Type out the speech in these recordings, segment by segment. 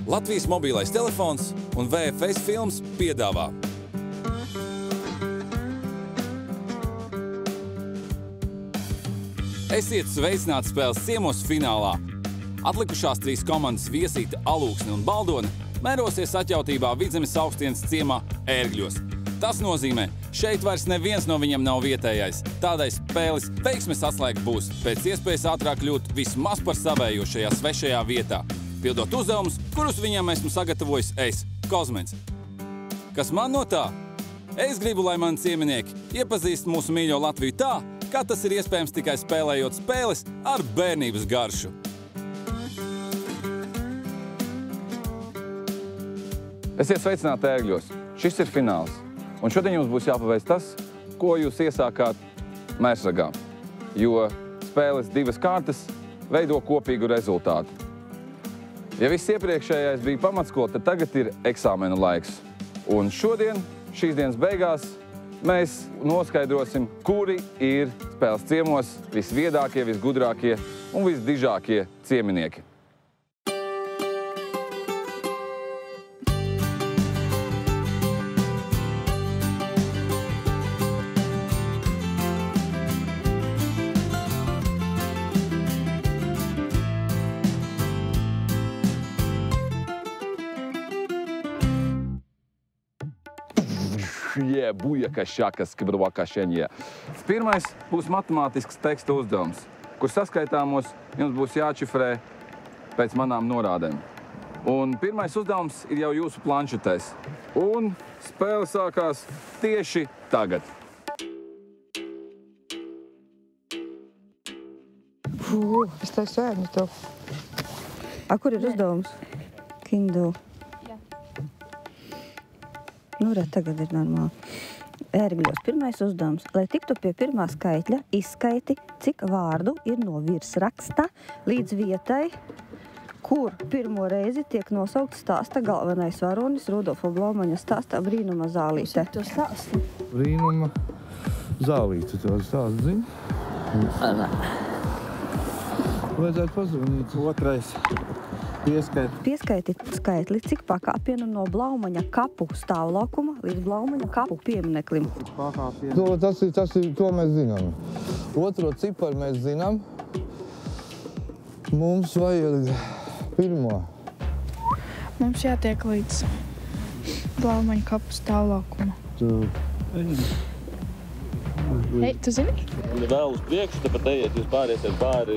Latvijas mobilais telefons un VFS films piedāvā. Esiet sveicināti spēles ciemos finālā. Atlikušās 3 komandas Viesīte, Alūksne un Baldone mērosies atjautībā Vidzemes augstienes ciemā Ērgļos. Tas nozīmē, šeit vairs neviens no viņiem nav vietējais. Tādai spēles veiksmes atslēga būs pēc iespējas ātrāk kļūt vismaz par savējo šajā svešajā vietā, pildot uzdevumus, kurus viņam esmu sagatavojis es, Kozmens. Kas man no tā? Es gribu, lai mani cieminieki iepazīst mūsu mīļo Latviju tā, kā tas ir iespējams tikai spēlējot spēles ar bērnības garšu. Esiet sveicināti Ērgļos. Šis ir fināls. Un šodien jums būs jāpaveic tas, ko jūs iesākāt Mērsragā. Jo spēles 2 kārtas veido kopīgu rezultātu. Ja viss iepriekšējais bija pamatskola, tad tagad ir eksāmenu laiks. Un šodien, šīs dienas beigās, mēs noskaidrosim, kuri ir spēles ciemos visviedākie, visgudrākie un visdižākie cieminieki. Pirmais būs matemātisks teksta uzdevums, kur saskaitāmos jums būs jāčifrē pēc manām norādēm. Un pirmais uzdevums ir jau jūsu planšetēs. Un spēle sākās tieši tagad. Es tev sēdņu to. Kur ir uzdevums? Kindu. Nu, tagad ir normāli. Ērgļos pirmais uzdevums. Lai tiktu pie pirmā skaitļa, izskaiti, cik vārdu ir no virsraksta līdz vietai, kur pirmo reizi tiek nosaukts stāsta galvenais varonis Rudolfa Blaumaņa stāstā Brīnuma zālīte. To stāstu? Brīnuma zālīte, to stāstu zini? Vajadzētu pazvanīt. Otrais. Pieskaiti skaitli, cik pakāpienu no Blaumaņa kapu stāvlaukuma līdz Blaumaņa kapu piemineklim. To mēs zinām. Otro ciparu mēs zinām. Mums vajag pirmo. Mums jātiek līdz Blaumaņa kapu stāvlaukuma. Hei, tu zini? Vēl uz priekšu, tāpat ejiet, jūs pāriesiet pāri,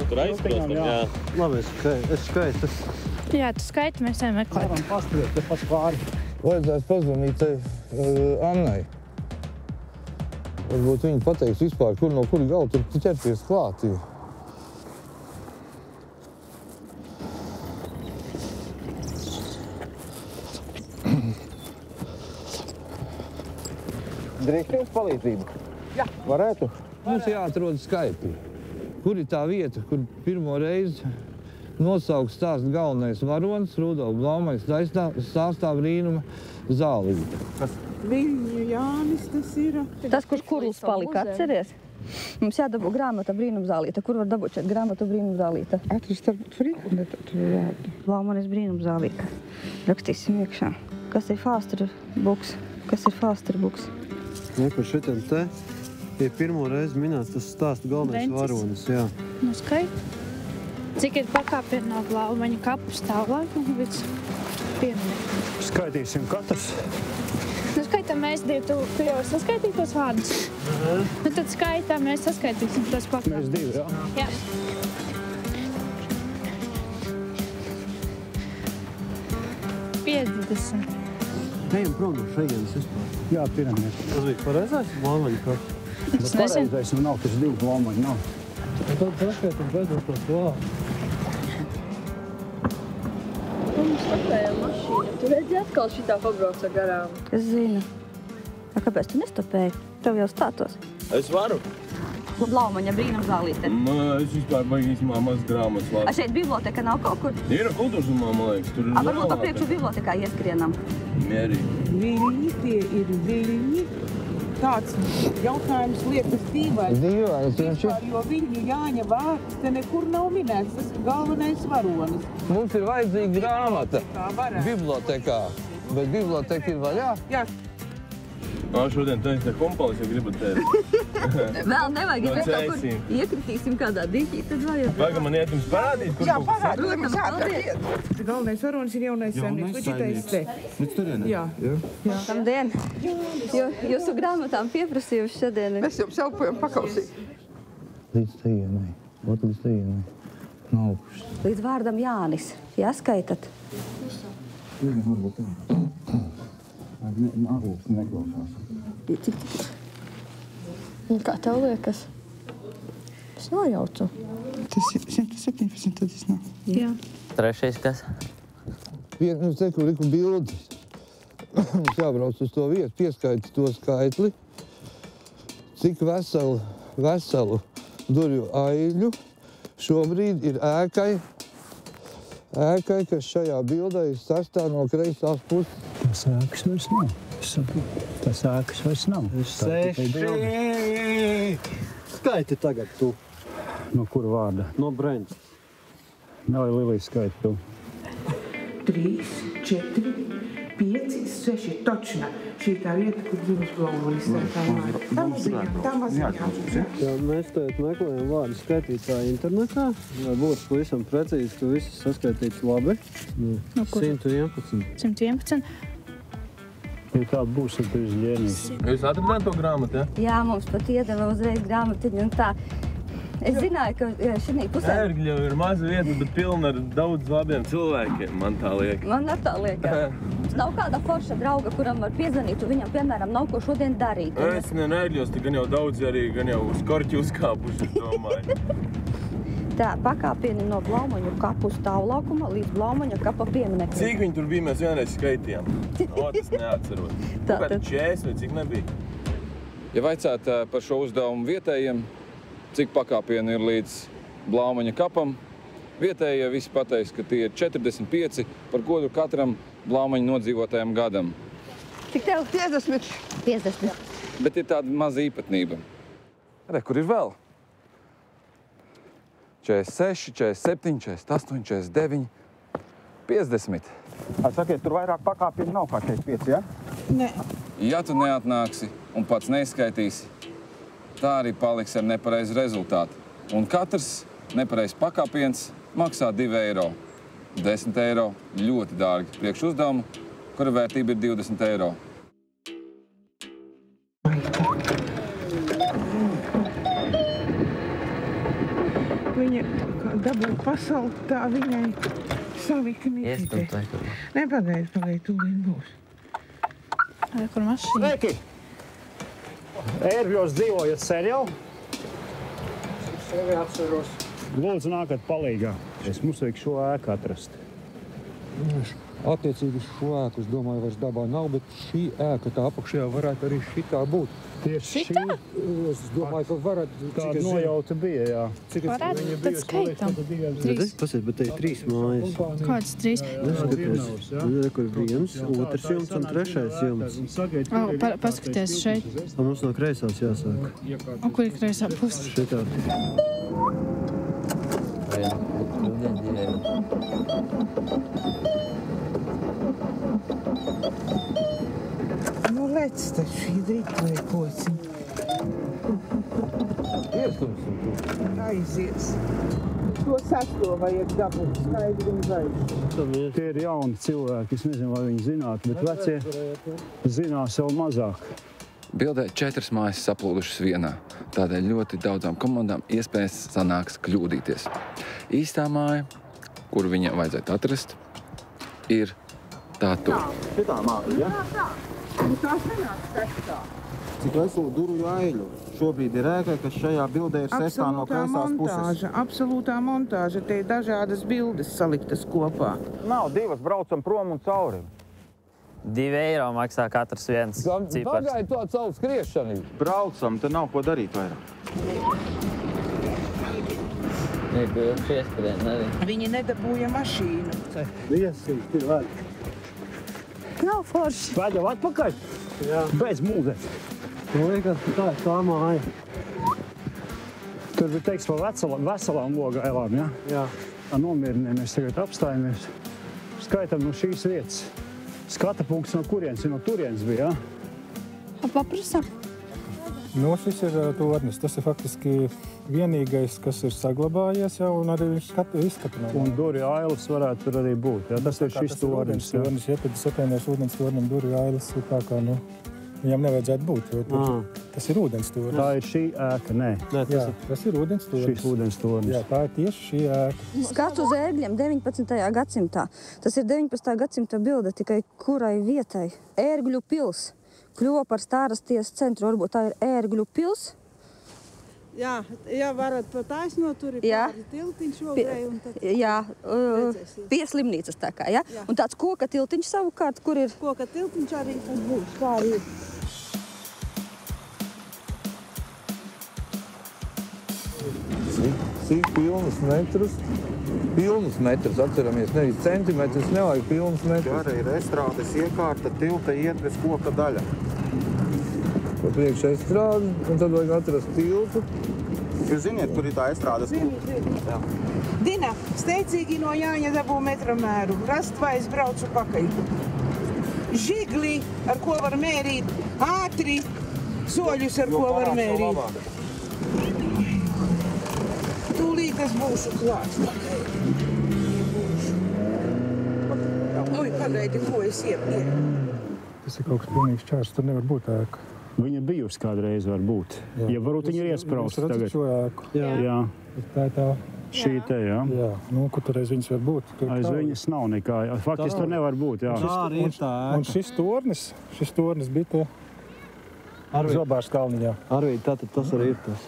tur aizkrostam, jā. Labi, es skaitu. Jā, tu skaiti, mēs ejam meklēt. Varam paskriet, te pat pāri. Vajadzētu pazvanīt Annai. Varbūt viņa pateiks vispār, kur no kuri gala tur ķerties klāt. Drīkst jums palīdzību? Jā. Varētu? Mums jāatrod skaitļi. Kur ir tā vieta, kur pirmo reizi nosauks stāst galvenais varonis Rudolfa Blaumaņa stāstā Brīnuma zālīte? Viļņu Jānis tas ir. Tas, kurš kurls palika, atceries? Mums jādabū grāmata Brīnuma zālīte. Kur var dabūt šeit grāmatu Brīnuma zālīte? Atrast ar frīku. Blaumanis Brīnuma zālīte. Rakstīsim iekšā. Kas ir Fāstra buks? Kas ir Fāstra buks? Par šitam te ir pirmo reizi minēts tas stāstu galvenais varonis, jā. Nu, skaiti. Cik ir pakāpienu no Blaumaņa kapu stāvlaukuma līdz piemineklim? Skaitīsim katrs. Nu, skaitām mēs divi, tu jau saskaitīji tos vārdus? Nu, tad skaitām, mēs saskaitīsim tos pakāpienus. Mēs divi, jā? Jā. Ejam prom no šeienes vispār. Jā, pirmais. Tas bija pareizais Blaumaņa kaps? Es nezinu. Pareizais nav, tas 2 Blaumaņi nav. Tad saskaitam beidzot tos vārdus. Mums stopēja mašīna. Tu redzi atkal šitā pabrauca garām. Es zinu. Kāpēc tu nestopēji? Tev jau stātos. Es varu. Blaumaņa Brīnuma zālīte. Es vispār baigi īstenībā maz grāmatas lasu. Šeit biblioteka nav kaut kur? Ir kultūras un man liekas, tur ir Varbūt pa priekšu bibliotekā ieskrienam. Mierīgi. Viļņi, tie ir viļņi. tāds jautājums liekas dīvains. Dīvains, Vispār, jo Viļņu Jāņa vārds te nekur nav minēts, tas ir galvenais varonis. Mums ir vajadzīga grāmata Kā varētu. bibliotēkā, bet biblioteka ir vaļā. Jā, Šodien tu esi kompalis, ja gribat tevi. Vēl nevajag, ja No mēs kaut kur ceļsīm. iekritīsim kādā diķī, tad vajag. Vajag man iet jums parādīt, kur jā kaut kas parādīt, galvenais varonis ir jaunais saimnieks. Uģitais te. Jā. Labdien! Jūsu grāmatām pieprasījuši šodien. Mēs jums elpojam pakausīt. Līdz tejienai, līdz tejienai. No augšas. Līdz vārdam Jānis. Jāskaitat. Varbūt tā. Arūks neklausās. Cik? Kā tev liekas? Es nojaucu. Tas ir 117, tad es nav. Jā. Trešais kas? Mums te, kur liku bildi. Mums jābrauc uz to vietu, pieskaiti to skaitli. Cik veselu durvju aiļu šobrīd ir ēkai, kas šajā bildē ir sastāv no kreisās puses. Tas ēkas vairs nav. Es saprotu. Tas ēkas vairs nav. 6. Skaiti tagad tu. No kura vārda? No Brents. Nav Lilija skaita tu. 3, 4, 5, 6. Točna. Šī tā vieta, kur dzīves Blaumanis. Tā maziņā. Jā, mēs tagad meklējam vārdu skaitītāju internetā, lai būtu pavisam precīzi, ka viss saskaitīts labi. 111. 111. Ja tā būs, tad tu esi ģēnijs. Jūs atradāt to grāmatu, ja? Jā, mums pat iedeva uzreiz grāmatiņu un tā. Es zināju, ka šī pusē... Ērgļu ir maza vieta, bet pilna ar daudz labiem cilvēkiem, man tā liek. Man ar tā liekas. Mums nav kāda forša drauga, kuram var piezvanīt, un viņam, piemēram, nav ko šodien darīt. Es Ērgļos, te gan jau daudz arī, gan jau uz korķi uzkāpuši, es domāju. Tā, pakāpieni no Blaumaņu kapu stāvlaukuma līdz Blaumaņu kapa piemineklim. Cik viņi tur bija, mēs vienreiz skaitījām? O, tas neatceros. Kādi 40 vai cik nebija? Ja vaicāt par šo uzdevumu vietējiem, cik pakāpienu ir līdz Blaumaņa kapam, vietējie visi pateiks, ka tie ir 45 par godu katram Blaumaņa nodzīvotajam gadam. Cik tev? 50. 50. Bet ir tāda maza īpatnība. Re, kur ir vēl? 46, 47, 48, 49, 50. Sakiet, tur vairāk pakāpienu nav kā 45, ja? Nē. Ja tu neatnāksi un pats neizskaitīsi, tā arī paliks ar nepareizu rezultātu. Un katrs nepareizs pakāpiens maksā 2 eiro. 10 eiro ļoti dārgi priekš uzdevumu, kura vērtība ir 20 eiro. Viņa dabūja pasauli, tā viņai savika nīcītē. Nē, pagaid, tūlīt būs. Kur mašīna? Sveiki! Ērgļos dzīvojat sen jau? Sevi atceros. Lūdzu, nākat palīgā. Mums vajag šo ēku atrast. Attiecīgi šo ēku, es domāju, vairs dabā nav, bet šī ēka tā apakšējā varētu arī šitā būt. Tieši šī? Es domāju, ka varētu... Tāda nojauta bija, jā. Varētu, tad skaitam. Pasies, bet te ir 3 mājas. Kāds 3? Kur 1, 2 jumts un 3 jumts. Paskaties šeit. Mums no kreisās jāsāk. Un kur ir kreisā puse? Šitā. Nu, lec taču, idrīt vai kociņ. Iestumsim. Aizies. To sasto vajag dabūt skaidri un gaiši. Tie ir jauni cilvēki, es nezinu, vai viņi zinātu, bet vecie zinās jau mazāk. Bildē 4 mājas saplūdušas vienā. Tādēļ ļoti daudzām komandām iespējas sanāks kļūdīties. Īstā māja, kuru viņiem vajadzētu atrast, ir tā tur. Šitā māja, ja? Nu, tā sanāk sestā. Cik veselu durvju aiļu šobrīd ir ēkai, kas šajā bildē ir sestā no kreisās puses. Absolūtā montāža. Te ir dažādas bildes saliktas kopā. Nav divas, braucam prom un cauri. 2 eiro maksā katrs viens cipars. Pagaid to caur skriešanu. Braucam, te nav ko darīt vairāk. Viņi nedabūja mašīnu. Viesīs, ir vēl. Nav forši. Vēļam atpakaļ? Jā. Bez mūzes. Man liekas, ka tā ir tā māja. Tur bija teiks par veselām logailām, ja? Jā. Nomierināmies, tagad apstājamies. Skaitam no šīs vietas. Skata punkts no kurienes, no turienes bija, ja? Paprasa. Šis ir tornis. Tas ir faktiski vienīgais, kas ir saglabājies jau, un arī viņš izskata. Un Durvju ailes varētu tur arī būt. Ja? Tas ir šis tornis. Ja tad sapienēs ūdens tornim Durvju ailes ir tā kā, viņam nevajadzētu būt, jo tas ir ūdens tornis. Tā ir šī ēka, nē. Jā, tas ir ūdens tornis. Šis ūdens tornis. Jā, tā ir tieši šī ēka. Skats uz ērgļiem 19. gadsimtā. Tas ir 19. gadsimta bilde, tikai kurai vietai. Ērgļu pils kļuva par Stārasties centru. Varbūt tā ir Ērgļu pils. Jā, ja varat pa taisno, tur ir pāri tiltiņš ogrei un tad... Jā, pie slimnīcas tā kā, ja? Un tāds koka tiltiņš savukārt, kur ir... Koka tiltiņš arī tad būs, kā arī. Cik pilnus metrus, atceramies, nevis centimetrus, nevajag pilnus metrus. Arī ir estrādes iekārta, tilta ietves koka daļa. Pa priekš estrādi, un tad vajag atrast tiltu. Jūs ziniet, kur ir tā estrādes koka? Dina, steidzīgi no Jāņa dabū metramēru, rast vai es braucu pakaļ. Žigli, ar ko var mērīt, ātri, soļus, ar ko var mērīt. Tūlīt es būšu klāts. Ui, pagaidi, ko es iepienu. Tas ir kaut kas pilnīgs čārs, tur nevar būt ēka. Viņa bijusi kādreiz var būt. Ja varbūt viņa ir iesprausta tagad. Jūs redzat šo ēku? Jā. Tā ir tā. Šī te, jā. Jā, kur tur aiz viņas var būt? Aiz viņas nav nekā. Faktiski tur nevar būt, jā. Tā arī ir tā ēka. Un šis tornis bija te Zobārs kalniņā. Arvīd, tātad tas arī ir tas.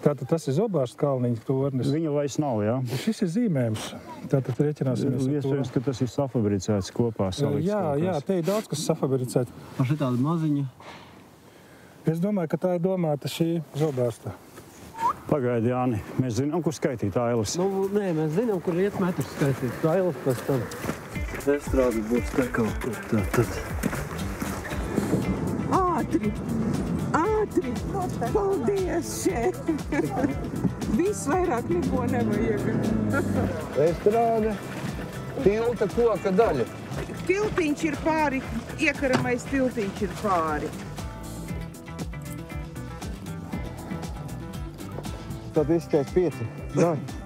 Tātad tas ir Zobārs kalniņa tornis. Viņa vairs nav, jā? Šis ir zīmējums. Tātad rēķināsimies ar to. Iespējams, ka tas ir safabricēts kopā salikts. Jā, te ir daudz, kas safabricēts. Ar šitādu maziņu. Es domāju, ka tā ir domāta šī Zobārsta. Pagaidi, Jāni, mēs zinām, kur skaitīt ailes. Nē, mēs zinām, kur iet metrus skaitīt. Ailes pēc tam. Estrādi būs te kaut kur tā. Ātri! Paldies, šeit! Viss vairāk neko nevajag. Estrāde, tilta koka daļa. Tiltiņš ir pāri, iekaramais tiltiņš ir pāri. Tad viss 45.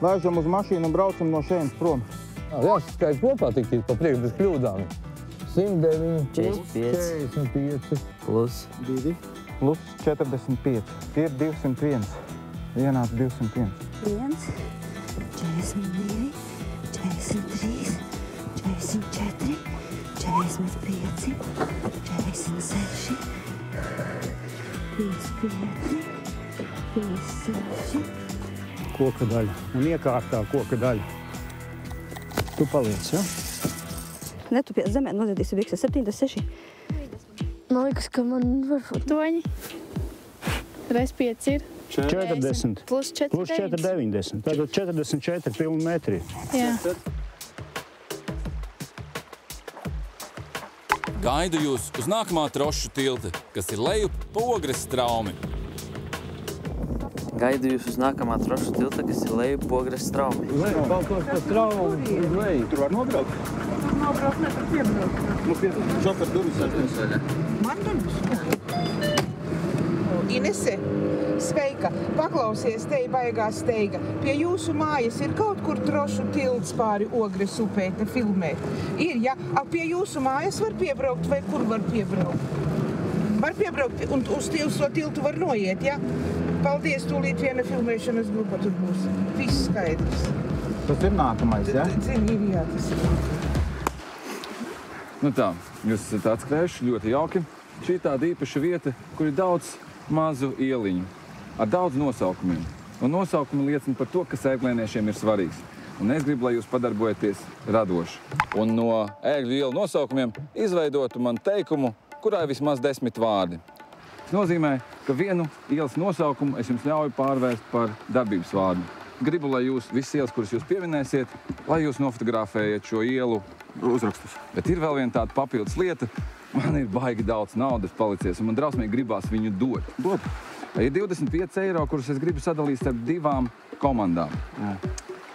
Lēžam uz mašīnu un braucam no šeit prom. Jāsaskaita kopā tik pa priekšu bez kļūdām. 109, 45, plus 2, plus 45. Tie ir 201. Vienāds 201. 1, 42, 43, 44, 45, 46, 55, 56. Koka daļa. Un iekārtā koka daļa. Tu paliec, ja? Netupies zemē, nozadīsi bikses 76. Man liekas, ka man varbūt 8. Reiz 5 ir. 40. Plus 4, Plus 4, 90. Tātad 44 pilni metri. Jā. Gaidu jūs uz nākamā trošu tilti, kas ir lejup pa Ogres straumi. Gaidu jūs uz nākamā trošu tilta, kas ir lejup pa Ogres straumi. Kaut ko pa straumu uz leju. Tur var nobraukt? Tur nobraukt, ne, tur piebraukt. Šofers durvis aiznes. Man durvis? Inese, sveika. Paklausies, te ir baigā steiga. Pie jūsu mājas ir kaut kur trošu tilts pāri Ogres upē te filmēt. Ir, ja? Pie jūsu mājas var piebraukt vai kur var piebraukt? Var piebraukt un uz to tiltu var noiet, ja? Paldies, tūlīt viena filmēšanas grupa tur būs. Viss skaidrs. Tas ir nākamais, ja? Zini, jā, tas ir. Nu tā, jūs esat atskrējuši ļoti jauki. Šī ir tāda īpaša vieta, kur ir daudz mazu ieliņu ar daudz nosaukumiem. Un nosaukumi liecina par to, kas ērglēniešiem ir svarīgs. Un es gribu, lai jūs padarbojaties radoši. Un no ērgļu ielu nosaukumiem izveidotu man teikumu, kurā ir vismaz 10 vārdi. Tas nozīmē, ka vienu ielas nosaukumu es jums ļauju pārvērst par darbības vārdu. Gribu, lai jūs visas ielas, kuras jūs pieminēsiet, lai jūs nofotografējat šo ielu uzrakstus. Bet ir vēl viena tāda papildus lieta. Man ir baigi daudz naudas palicies, un man drausmīgi gribās viņu dot. Ir 25 eiro, kurus es gribu sadalīt starp 2 komandām.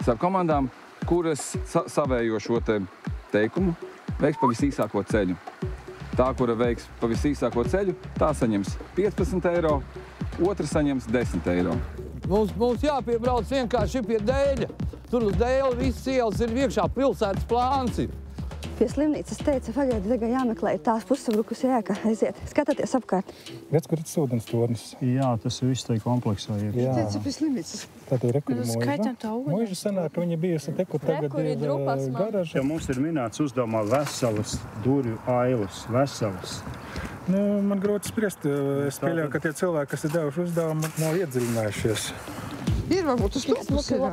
Starp komandām, kuras savējo šo teikumu, veiks pa visīsāko ceļu. Tā, kura veiks pa visīsāko ceļu, tā saņems 15 eiro, otra saņems 10 eiro. Mums jāpiebrauc vienkārši pie Dēļa. Tur uz Dēļa visas ielas ir iekšā, pilsētas plāns ir. Pie slimnīcas teica, pagaidi, tagad jāmeklē tās pusabrukus ēka. Aiziet, skatieties apkārt. Redz, kur ir tas ūdens tornis. Jā, tas ir viss tai kompleksā. Jā. Teica pie slimnīcas. Tātad ir rekur mūža. Skaitam tā ūdeni. Mūža sanāk, ka viņa bijusi te, kur tagad ir garaža. Ja mums ir minēts uzdevumā veselas durvju ailas, veselas. Nu, man grūti spriest. Es pieļauju, ka tie cilvēki, kas ir devuši uzdevumu, nav iedziļinājušies. Ir varbūt uz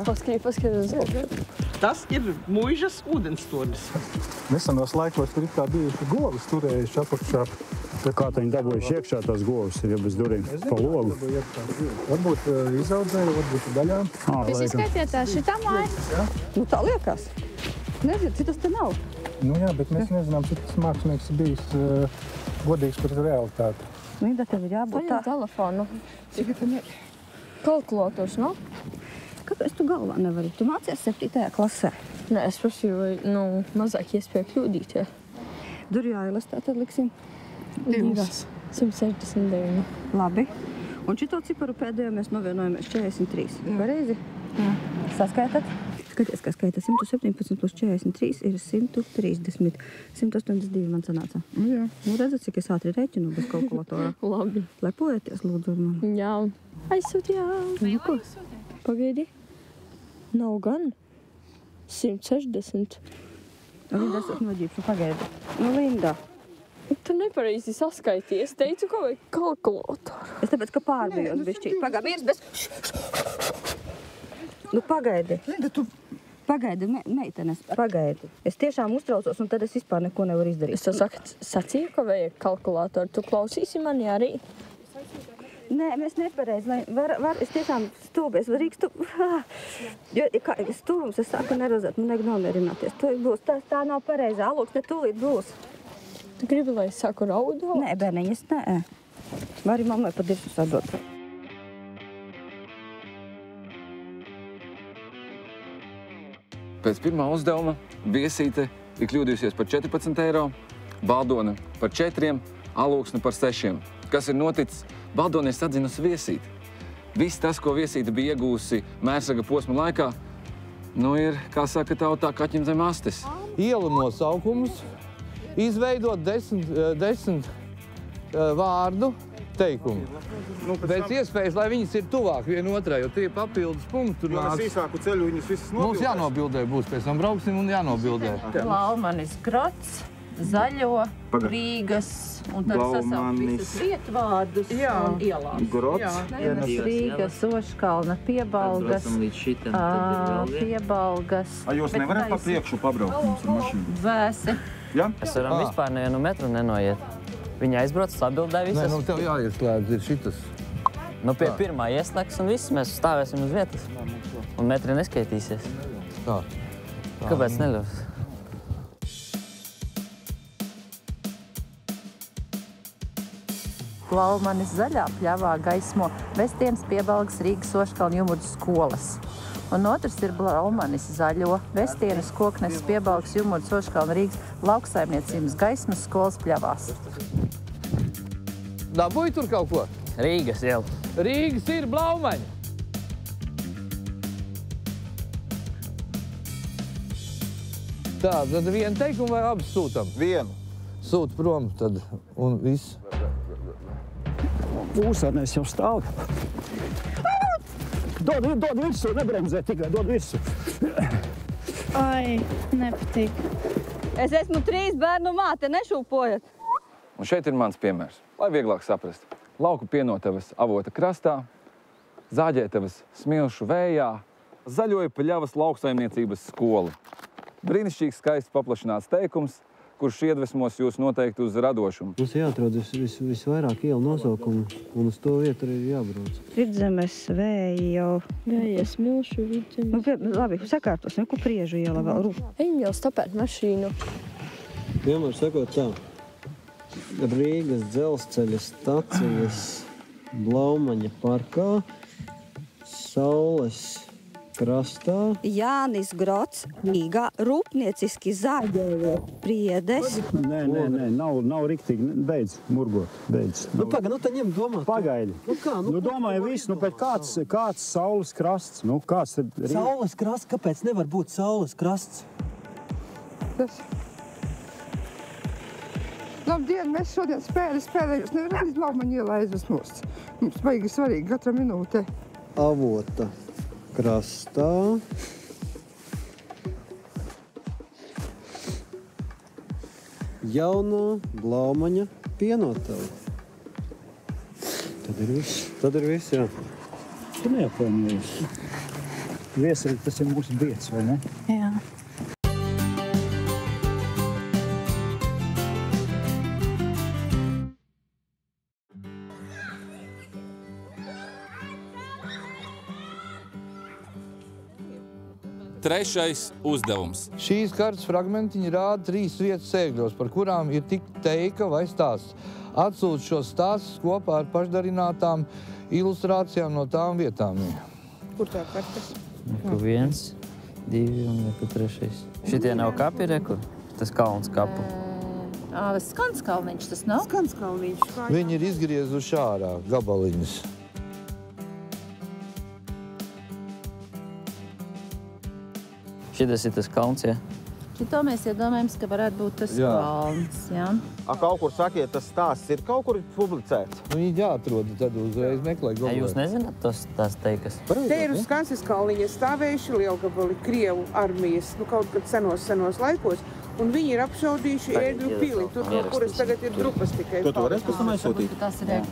Paskatās. Tas ir mūžas ūdenstornis. Nesenos laikos tur ir kā bijuši govis turējuši apakšā. Kā viņi dabūjuši iekšā tās govis, ja bez durvīm pa logu? Varbūt izaudzēja, varbūt daļām. Jūs izskaitiet šitā māja? Nu tā liekas. Nezinu, citas te nav. Nu jā, bet mēs nezinām, cik tas mākslinieks ir bijis godīgs par realitāti. Linda, tev ir jābūt tā. Paņem telefonu. Cik tam ir? Kalkulators, no? Kāpēc tu galvā nevari? Tu mācies 7. klasē. Nē, es prasīju, mazāk iespēja kļūdīt, Durvju ailas tātad liksim. 169. Labi. Un šito ciparu pēdējo mēs novienojamies 43. Pareizi? Jā. Saskaitat? Skaties, kā skaita 117 plus 43 ir 130. 182 man sanāca. Jā. Nu, redzat, cik es ātri reķinu bez kalkulatora. Labi. Lepojieties, lūdzu, ar mani. Jā. Aizsūtījām. Nu, ko? Pagaidi. Nav gan. 160. Linda, es esmu noģīpšu, pagaidi. Nu, Linda. Tu nepareizi saskaitīji. Es teicu, ka vajag kalkulatoru. Es tāpēc, ka pārbijos bišķīt. Pagaidi, viens bez... Nu, pagaidi. Linda, tu... Pagaidi, meitenes, pagaidi. Es tiešām uztraucos, un tad es vispār neko nevaru izdarīt. Es tev sacīju, ka vajag kalkulatoru. Tu klausīsi mani arī? Nē, mēs nepareizi. Es tiešām stūbies, var rīkstu... Jo, kā stūvums, es sāku nerozēt, man nevajag nomierināties. Tu būs, tā nav pareizi. Alūks, ne tūlīt būs. Tu gribi, lai es sāku raudot? Nē, bērniņas, nē. Vari mammai pa dirsu sadot. Pēc pirmā uzdevuma Viesīte ir kļūdījusies par 14 eiro, Baldone par 4, Alūksne par 6. Kas ir noticis? Baldone ir sadzinusi Viesīti. Viss tas, ko Viesīte bija iegūsi mērsraga posma laikā, nu ir, kā saka tautā, kaķim zem astes. Ielu nosaukums, izveidot 10 vārdu teikumu. Pēc iespējas, lai viņas ir tuvāk vienotrai, jo tie papildus punkti tur nāks. Īsāku ceļu viņas visas nobildē. Mums jānobildē būs, pēc tam brauksim un jānobildē. Laumanis Grots, Zaļo, Rīgas, un tad sasaukt visas vietvārdus un ielās. Grots. Rīgas, Oškalna, Piebalgas, Piebalgas. Jūs nevarat pa priekšu pabraukt mums ar mašīnu? Vēsi. Mēs varam vispār nevienu metru nenoiet. Viņa aizbrauc, atbildē visas. Nē, nu tev jāieslēdz, ir šitas. Nu pie pirmā ieslēgs un viss, mēs stāvēsim uz vietas. Un metri neskaitīsies. Tā. Kāpēc neļaus? Laumanis Zaļā pļavā gaismo Vestienas, Piebalgas, Rīgas, Oškalna, Jumurdas skolas. Un otrs ir Laumanis Zaļo, Vestienas, Koknes, Piebalgas, Jumurdas, Oškalna, Rīgas lauksaimniecības gaismas skolas pļavās. Dabūji tur kaut ko? Rīgas jau. Rīgas ir Blaumaņa. Tā, tad vienu teikumu vai abas sūtam? Vienu. Sūt prom tad un viss. Būsēnēs jau stāv. Dod visu, nebremzē tikai, dod visu. Ai, nepatīk. Es esmu 3 bērnu māte, nešūpojat. Un šeit ir mans piemērs, lai vieglāk saprast. Lauku pienotavas avota krastā, zāģētavas smilšu vējā, Zaļoja pļavas lauksaimniecības skola. Brīnišķīgs, skaists paplašināts teikums, kurš iedvesmos jūs noteikti uz radošumu. Mums jāatrod visvairāk ielu nosaukumu, un uz to vietu arī jābrauc. Vidzemes, vēja, Vējas, milšu, vidzemes. Nu, labi, sakārtosim, ko Priežu iela vēl rūp. Ejam jau stapēt mašīnu. Vienmēr sakot tā. Rīgas dzelzceļa stacijas Blaumaņa parkā, Saules krastā. Jānis Grots, Rīgā, rūpnieciski zaļojo Priedes. Nē, nav riktīgi. Beidz murgot, beidz. Nu, paga, tad ņem domāt. Pagaidi. Nu, domāju visu, bet kāds Saules krasts? Nu, kāds tad... Saules krasts? Kāpēc nevar būt Saules krasts? Labdien, mēs šodien spēlējam. Jūs nevarat līdz Blaumaņa ielā aizvest nost. Mums baigi svarīgi katra minūte. Avota krastā. Jaunā Blaumaņa pienotava. Tad ir viss, jā. Tu neapvainojies. Vieseli, tas ir mūsu bieds, vai ne? Jā. Trešais uzdevums. Šīs kartas fragmentiņi rāda 3 vietas Ērgļos, par kurām ir tik teika vai stāsts. Atsūta šos stāstus kopā ar pašdarinātām ilustrācijām no tām vietām. Kur tā kartas? Reku 1, 2 un reku 3. Šitie nav kapi, reku? Tas kalns kapu. Skanskalniņš tas nav? Skanskalniņš. Viņi ir izgriezuši ārā gabaliņus. Šitas ir tas kalns, jā? Šito mēs iedomājams, ka varētu būt tas kalns, jā. Kaut kur sakiet, tas stāsts ir kaut kur publicēts? Nu, viņi jāatrod, tad uzreiz meklē Ja jūs nezināt tās teikas? Te ir uz Skansas kalniņa stāvējuši lielgabali Krievu armijas, kaut kad senos laikos, un viņi ir apšaudījuši Ērgļu pili, tur, no kuras tagad ir drupas tikai. Tu to varēs pēc tam aizsūtīt?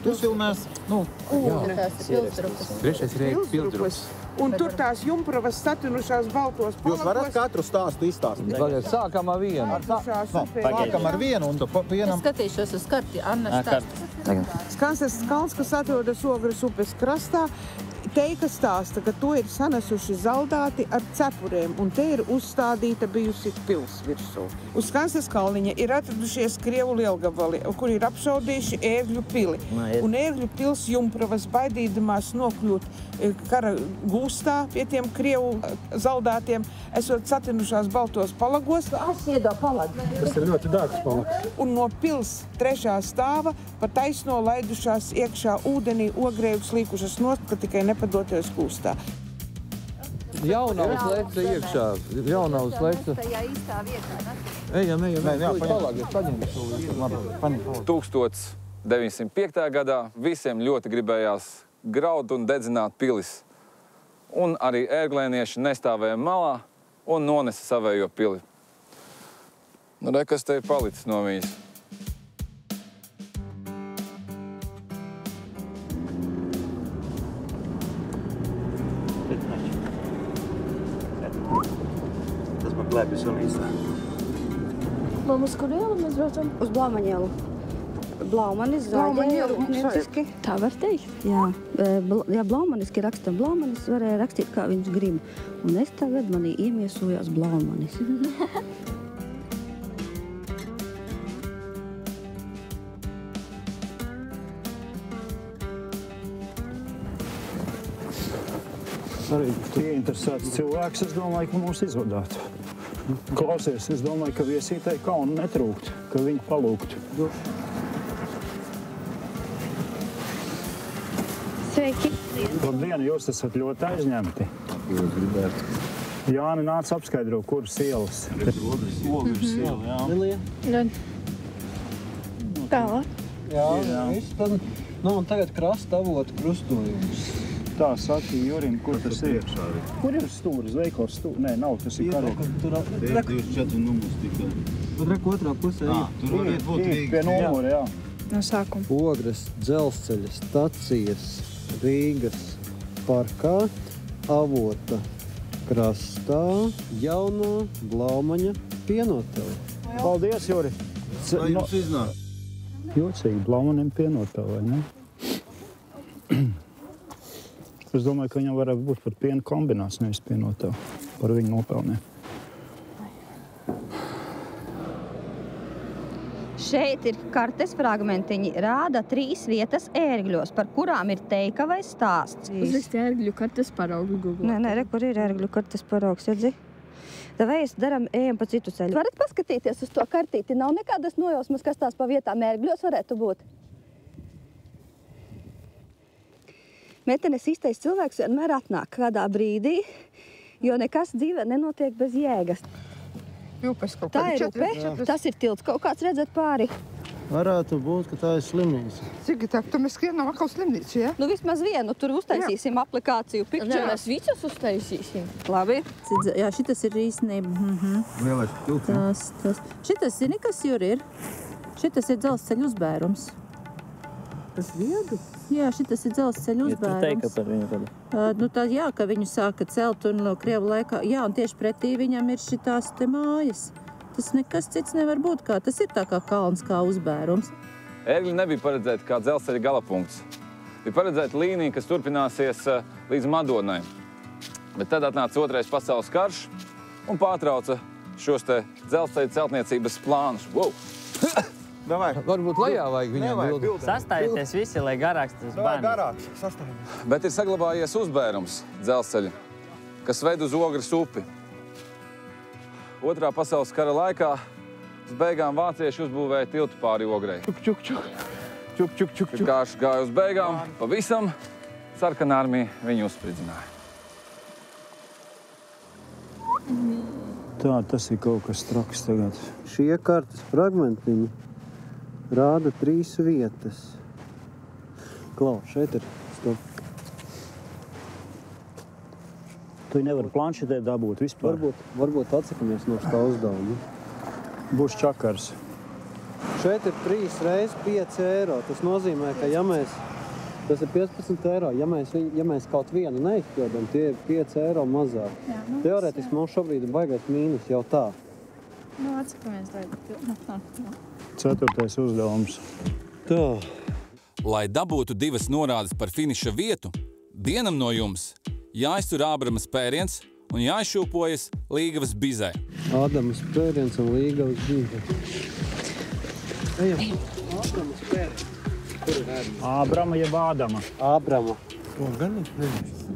Tu filmēs? Tas ir pilsdrupas. Trešais ir pilsdrupas. Un tur tās Jumprovas satinušās baltos palakos. Jūs varat katru stāstu izstāstīt? Sākam ar vienu. Sākam ar vienu un vienam. Es skatīšos uz karti, Anna stāsta. Skansas kalns, kas atrodas Ogres upes krastā, teika stāsta, ka to ir sanesuši zaldāti ar cepuriem, un te ir uzstādīta bijusi pils virsū. Uz Skansas kalniņa ir atradušies Krievu lielgabali, kur ir apšaudījuši Ērgļu pili. Un Ērgļu pils Jumprovas baidīdamās nokļūt kara gūstā pie tiem Krievu zaldātiem, esot satinušās baltos palagos. Asiedo palagi. Tas ir ļoti dārgs palags. Un no pils 3. stāva pa taisno laidušās iekšā ūdenī ogrējus līkušas nost, ka tikai nepadoties kūstā. Jaunavas leca iekšā. Jaunavas leca. Tajā īstā vietā. Ejam. Palagi. 1905. gadā visiem ļoti gribējās graut un dedzināt pilis. Un arī ērglēnieši nestāvēja malā un nonesa savējo pili. Nu, re, kas te ir palicis no viņas? Tas man plēpjas un īstā. Mam, uz kur ielu mēs braucam? Uz Blaumaņa ielu. Blaumanis, zaļie, rūpnieciski. Tā var teikt? Jā, ja Blaumaniski rakstam Blaumanis, varēja rakstīt, kā viņš grib. Un es tagad manī iemiesojās Blaumanis. Arī tie interesēts cilvēks, es domāju, ka mūs izvadātu. Klausies, es domāju, ka viesītei kaunu netrūkt, ka viņi palūgtu. Sveiki! Labdien, jūs esat ļoti aizņemti. Jūs gribētu. Jāni nāc apskaidro, kuras ielas. Ogres iela, jā. Lilija? Tālāk. Jā, viss tad. Nu, un tagad krasta avota krustojums. Tā saka, Jurim, kur tas ir? Kur ir stūris? Veikals stūris? Nē, nav, tas ir karē. Tur 24 numurs tikai. Tur reku otrā pusē. Tur varētu būt Rīgas. Pie numura, jā. No sākuma. Ogres dzelzceļa stacijas Rīgas parkā, Avota krastā, Jaunā Blaumaņa pienotava. Paldies, Juri. Kā jums iznāk? Jocīgi, Blaumanim pienotava, vai ne? Es domāju, ka viņam varētu būt par piena kombinās, nevis pienotava par viņu nopelniem. Šeit ir kartes fragmentiņi, rāda 3 vietas ērgļos, par kurām ir teikavais stāsts. Uzrakst ērgļu kartes paraugu Google. Nē, re, kur ir ērgļu kartes paraugs, redzi? Davai, ejam pa citu ceļu. Varat paskatīties uz to kartīti? Nav nekādas nojausmas, kas tās pa vietām ērgļos varētu būt. Meitenes īstais cilvēks vienmēr atnāk kādā brīdī, jo nekas dzīvē nenotiek bez jēgas. Tā ir upe, tas ir tilts. Kaut kāds redzēt pāri. Varētu būt, ka tā ir slimnīca. Cik tā, mēs skrienam atkal slimnīcu, ja? Nu, vismaz vienu. Tur uztaisīsim aplikāciju. Nē, mēs visus uztaisīsim. Labi. Jā, šitas ir īstenība. Lielais tilts. Šitas, zini, kas jur ir? Šitas ir dzelzceļa uzbērums. Tas viedu? Jā, šitas ir dzelzceļa uzbērums. Ja tu teika par viņu kādu? Nu tā, jā, ka viņu sāka celt un Krievu laikā. Jā, un tieši pretī viņam ir šitās te mājas. Tas nekas cits nevar būt kā. Tas ir tā kā kalns, kā uzbērums. Ērgļi nebija paredzēti kā dzelzceļa galapunkts. Bija paredzēta līnija, kas turpināsies līdz Madonai. Bet tad atnāca 2. pasaules karš un pārtrauca šos te dzelzceļa celtniecības plānus. Wow! Varbūt lejā vajag viņam bildi. Sastājieties visi, lai garāks tas bērns. Garāks, sastāvīgi. Bet ir saglabājies uzbērums dzelzceļa, kas ved uz Ogres upi. 2. pasaules kara laikā uz beigām vācieši uzbūvēja tiltu pāri Ogrei. Kad karš gāja uz beigām, pavisam sarkanā armija viņu uzspridzināja. Tā, tas ir kaut kas traks tagad. Šie kartes fragmentiņi rāda 3 vietas. Klau, šeit ir stop. Tu nevari planšetē dabūt vispār. Varbūt atsakamies no tā uzdevuma. Būs čakars. Šeit ir 3 reizes 5 eiro. Tas nozīmē, ka tas ir 15 eiro. Ja mēs kaut vienu neizpildam, tie ir 5 eiro mazāk. Teorētiski mums šobrīd ir baigais mīnus jau tā. Nu, atsakamies tagad. 4. uzdevums. Tā. Lai dabūtu 2 norādes par finiša vietu, vienam no jums jāiztur Ābramas pēriens un jāizšūpojas Līgavas bizē. Ādamas pēriens un Līgavas bizē. Ejam. Ābramas pēriens. Kur ir Ādama? Ābrama jeb Ādama. Ābrama. To gan nevis.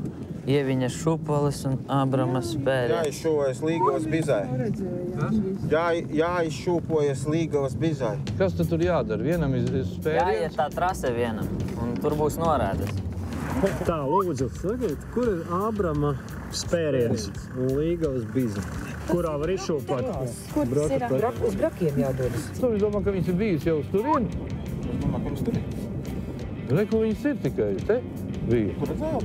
Ieviņa šūpolis un Ābramas pēriens. Jāizšūpojas Līgavas bizē. Jāizšūpojas Līgavas bizē. Kas tad tur jādara? Vienam ir spēriens? Jāiet tā trase vienam, un tur būs norādes. Tā, lūdzu. Sakiet, kur ir Ābrama spēriens un Līgavas bize? Kurā var izšūpot? Kur tas ir? Uz brakiem jādodas. Es domāju, ka viņas ir bijis jau uz turieni. Es domāju, ka viņas tur ir. Re, ko viņas ir tikai te bija. Kur redzēju?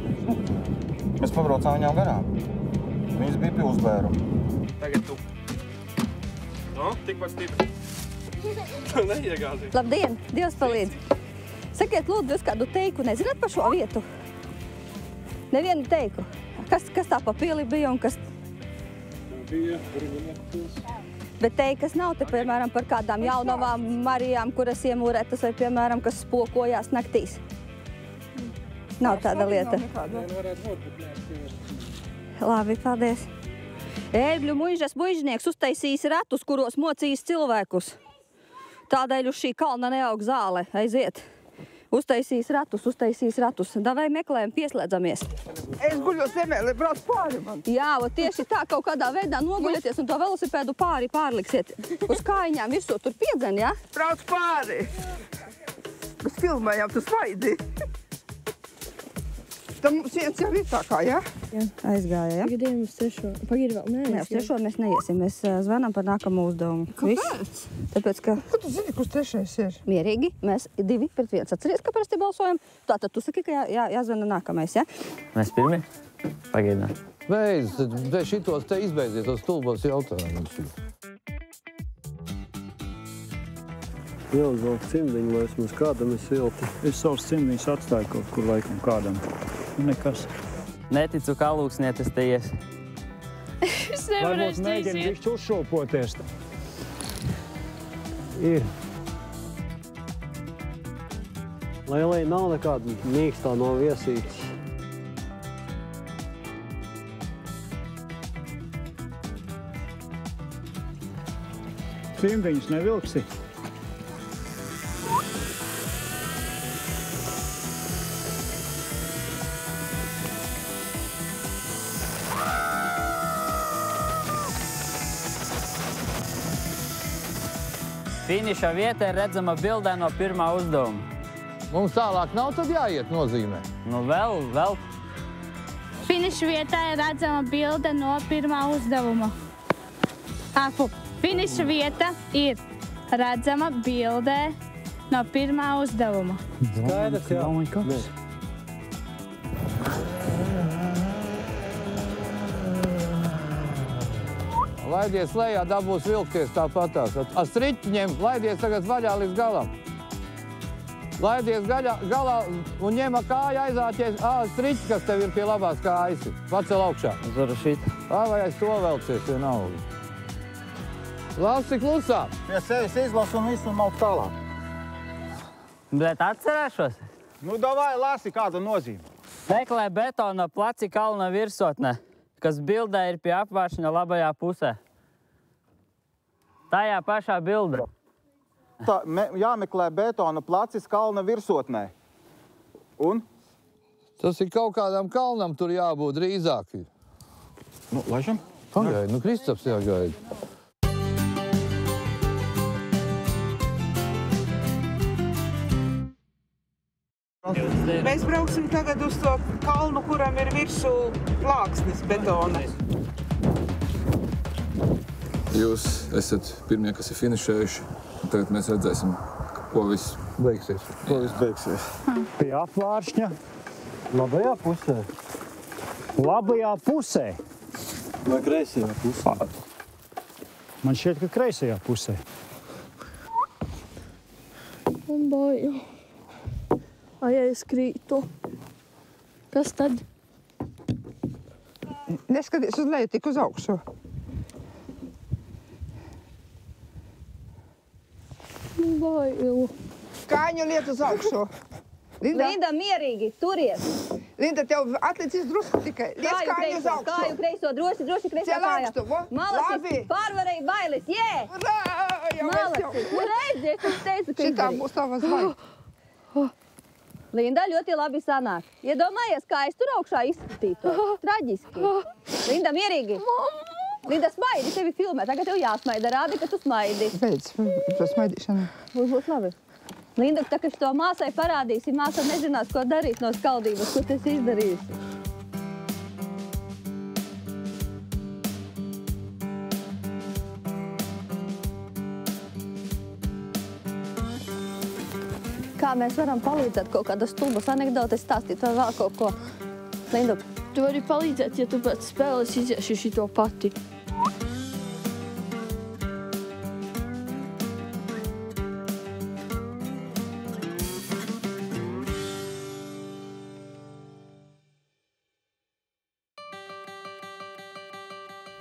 Mēs pabraucām viņām garām. Viņas bija pie uzbērumu. Tagad tu. No, tikpat stipri. Tu neiegāzi. Labdien, Dievs palīdz. Sakiet, lūdzu, jūs kādu teiku nezināt par šo vietu? Nevienu teiku. Kas tā pa pili bija un kas... Bija Burgunētas. Bet teikas nav te, piemēram, par kādām jaunavām Marijām, kuras iemūrētas, vai, piemēram, kas spokojās naktīs. Nav tāda lieta. Labi, paldies. Ērgļu muižas muižnieks uztaisīs ratus, kuros mocīs cilvēkus. Tādēļ uz šī kalna neaug zāle. Aiziet. Uztaisīs ratus. Davai meklējam, pieslēdzamies. Es guļos zemē, brauc pāri man. Jā, tieši tā kaut kādā veidā noguļieties un to velosipēdu pārliksiet. Uz kājiņām visu tur piedzen, jā? Brauc pāri. Mēs filmējām, tu smaidi. Tam mums viens jau ir tā kā, jā? Jā, aizgāja, jā? Tagad ejam uz 3. Pagaidi vēl, nē. Nē, uz 3. mēs neiesim. Mēs zvanām par nākamo uzdevumu. Kāpēc? Tāpēc, ka... Ko tu zini, kurš 3. ir? Mierīgi. Mēs 2-1. Atceries, ka parasti balsojam? Tātad tu saki, ka jāzvana nākamais, jā? Mēs pirmi? Pagaidām. Beidz, tad šitos te izbeidziet tos stulbos jautājumus. Jāuzvelk cimdiņu, lai vismaz kādam ir silti. Es savus cimdiņus atstāju kaut kur laikam kādam. Nekas. Neticu, ka alūksnietis te ies. Es nevarēšu te mēģini iziet. bišķi uzšūpoties. Ir. Lai nav nekāda mīkstā no viesītes. Cimdiņus nevilksi. Finiša vieta ir redzama bildē no pirmā uzdevuma. Mums tālāk nav tad jāiet nozīmē? Nu vēl. Finiša vietā ir redzama bilde no pirmā uzdevuma. Finiša vieta ir redzama bildē no pirmā uzdevuma. Skaidrs, jā. Laidies lejā, dabūs vilkties tāpatās. Ar striķi ņem, laidies tagad vaļā līdz galam. Laidies galā un ņem ar kāju aizāties. Striķi, kas tev ir pie labās kājas. Pacel augšā. Zara šīt. Vai aiz to velcies vienalga. Lasi klusā. Pie sevis izlasu un visu un mauk tālāk. Bet atcerēšos? Nu, davai, lasi, kāda nozīme. Meklē betona placi kalna virsotne, kas bildē ir pie apvāršņa labajā pusē. Tajā pašā bildē. Jāmeklē betona placis kalna virsotnē. Un? Tas ir kaut kādam kalnam tur jābūt drīzāk. Nu, laižam? Pagaid, nu Kristaps jāgaida. Mēs brauksim tagad uz to kalnu, kuram ir virsū plāksnes betona. Jūs esat pirmie, kas ir finišējuši. Tagad mēs redzēsim, ko viss beigsies. Pie apvāršņa. Labajā pusē. Labajā pusē. Vai kreisajā pusē? Man šķiet, ka kreisajā pusē. Man bail. Vai es krītu? Kas tad? Neskaties uz leju, tik uz augšu. Man bail. Kāņu liet uz augšu. Linda, mierīgi, turies. Linda, tev atlicis drusku tikai. Liec kāņu uz augšu. Kāju kreiso, droši kreiso Cel augstu, vo? Malacis, pārvarēji bailes, jē! Malacis, reizi, es teicu, ka šitā būs tavas bailes. Linda, ļoti labi sanāk. Iedomājies, kā es tur augšā izskatītu. Traģiski. Linda, mierīgi. Linda, smaidi, tevi filmē. Tagad tev jāsmaida. Rādi, ka tu smaidi. Beidz, par smaidīšanu. Būs labi. Linda, tā kā to māsai parādīsi, māsa nezinās, ko darīt no skaldības, ko tu esi izdarījusi. Kā mēs varam palīdzēt kaut kādas stulbas anekdotes stāstīt vai vēl kaut ko? Lindu. Tu vari palīdzēt, ja tu pēc spēles izieši šito pati.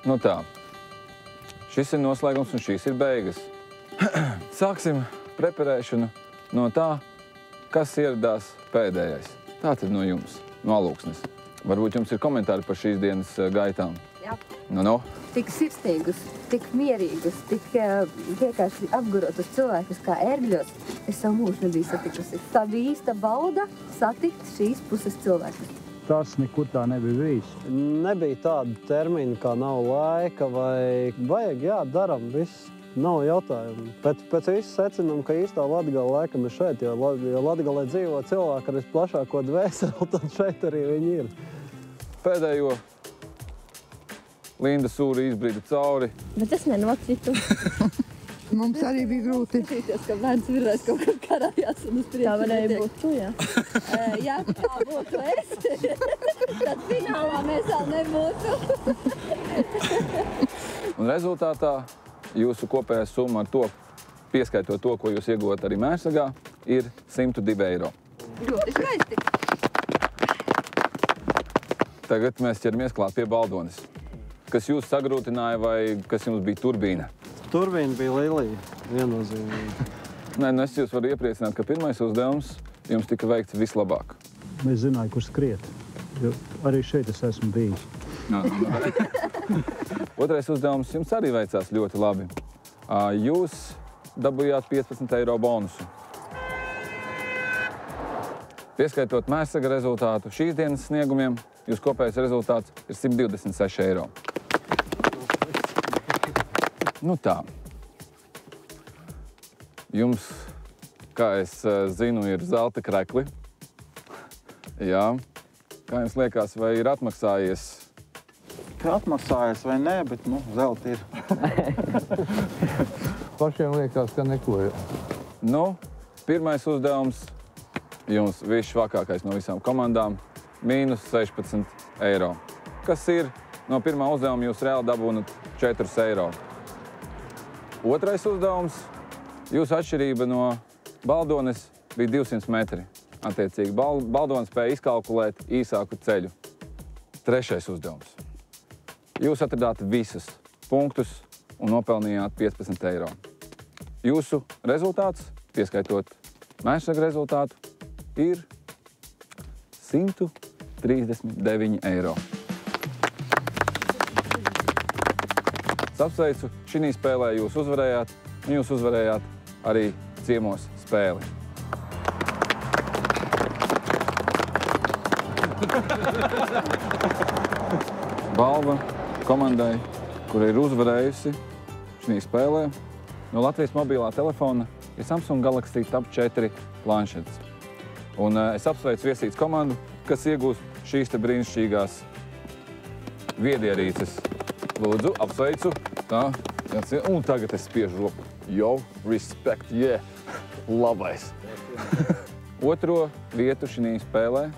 Nu tā. Šis ir noslēgums un šīs ir beigas. Sāksim preparēšanu no tā, kas ieradās pēdējais. Tātad no jums, no Alūksnes. Varbūt jums ir komentāri par šīs dienas gaitām? Jā. Nu. Tik sirsnīgus, tik mierīgus, tik vienkārši apgurotus cilvēkus kā ērgļos, es savu mūžu nebiju satikusi. Tā bija īsta bauda satikt šīs puses cilvēkus. Tas nekur tā nebija bijis. Nebija tāda termina, kā nav laika vai vajag, jā, daram viss. Nav jautājumu. Pēc visu secinām, ka īstā Latgale laikam ir šeit, jo Latgalē dzīvo cilvēki ar visplašāko dvēseli, tad šeit arī viņi ir. Pēdējo Linda sūri izbrīda cauri. Bet es nenocitu. Mums arī bija grūti. Skatīties, ka bērns virvēs kaut kā karājās un uz priekšu. Tā varēja būt tu, jā? Ja tā būtu es, tad finālā mēs vēl nebūtu. Un rezultātā jūsu kopējā summa ar to, pieskaitot to, ko jūs iegūtat arī Mērsagā, ir 102 eiro. Ļoti skaisti. Tagad mēs ķeramies klāt pie baldones. Kas jūs sagrūtināja vai kas jums bija turbīna? Turbīna bija Lilija, viennozīmīgi. Nē, nu es jūs varu iepriecināt, ka pirmais uzdevums jums tika veikts vislabāk. Es zināju, kur skriet, jo arī šeit es esmu bijis. Otrais uzdevums jums arī veicās ļoti labi. Jūs dabūjāt 15 eiro bonusu. Pieskaitot Mērsaga rezultātu šīs dienas sniegumiem, jūs kopējais rezultāts ir 126 eiro. Nu tā. Jums, kā es zinu, ir zelta krekli. Jā. Kā jums liekas, vai ir atmaksājies? Kā atmaksājies vai nē, bet, zelta ir. Pašiem liekas, ka neko ir. Pirmais uzdevums jums visšvakākais no visām komandām - mīnus 16 eiro. Kas ir? No pirmā uzdevuma jūs reāli dabūnat 4 eiro. Otrais uzdevums - jūsu atšķirība no Baldones bija 200 metri. Attiecīgi, Baldones spēja izkalkulēt īsāku ceļu. Trešais uzdevums. Jūs atradāt visus punktus un nopelnījāt 15 eiro. Jūsu rezultāts, pieskaitot mēšraga rezultātu, ir 139 eiro. Apsveicu, šī spēlē jūs uzvarējāt, un jūs uzvarējāt arī ciemos spēli. Balva komandai, kur ir uzvarējusi šī spēlē, no Latvijas mobilā telefona ir Samsung Galaxy Tab 4 planšets. Un es apsveicu Viesītes komandu, kas iegūst šīs te brīnišķīgās viedierīces. Lūdzu, apsveicu. Tā, un tagad es spiežu roku. Yo, respect, yeah, labais. Otro vietu šī spēlē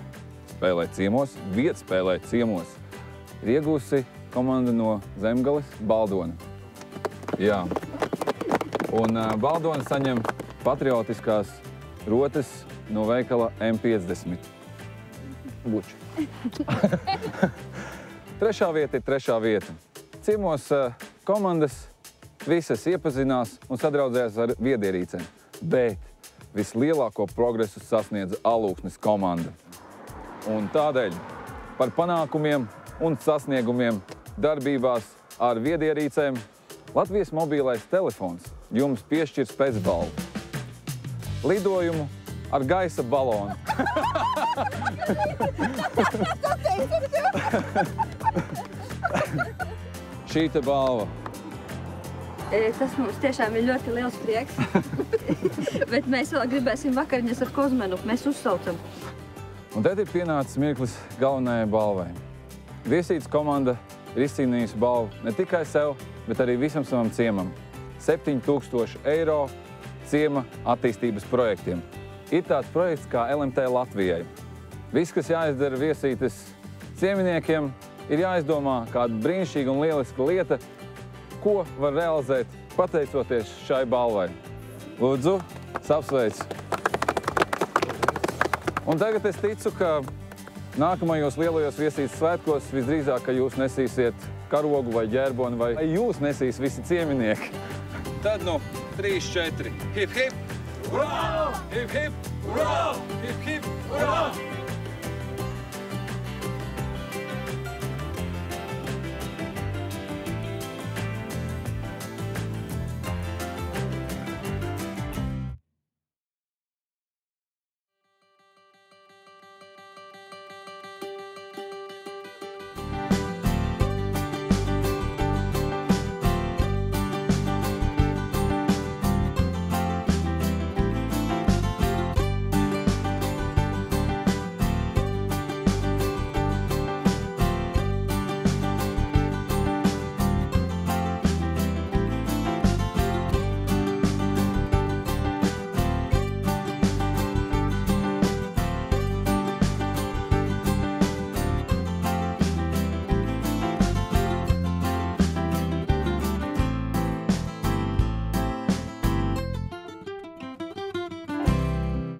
ciemos, vietspēlē ciemos, ir iegūsi komanda no Zemgales Baldone. Jā. Un Baldone saņem patriotiskās rotas no veikala M50. Buči. Trešā vieta ir trešā vieta. Ciemos komandas visas iepazinās un sadraudzējās ar viedierīcēm, bet vislielāko progresu sasniedza Alūksnes komanda. Un tādēļ par panākumiem un sasniegumiem darbībās ar viedierīcēm Latvijas mobilais telefons jums piešķirs pēcbalvu. Lidojumu ar gaisa balonu. Šī te balva. Tas mums tiešām ir ļoti liels prieks. Bet mēs vēl gribēsim vakariņas ar Kozmenu. Mēs uzsaucam. Un tad ir pienācis mirklis galvenajai balvai. Viesītes komanda ir izcīnījusi balvu ne tikai sev, bet arī visam savam ciemam. 7000 eiro ciema attīstības projektiem. Ir tāds projekts kā LMT Latvijai. Viss, kas jāizdara Viesītes cieminiekiem, ir jāizdomā kāda brīnišķīga un lieliska lieta, ko var realizēt pateicoties šai balvai. Lūdzu, apsveicu! Un tagad es ticu, ka nākamajos lielajos Viesītes svētkos visdrīzāk, ka jūs nesīsiet karogu vai ģerboni, vai jūs nesīs visi cieminieki. Tad 3, 4. Hip, hip! Urā! Hip, hip! Urā! Hip, hip! Urā!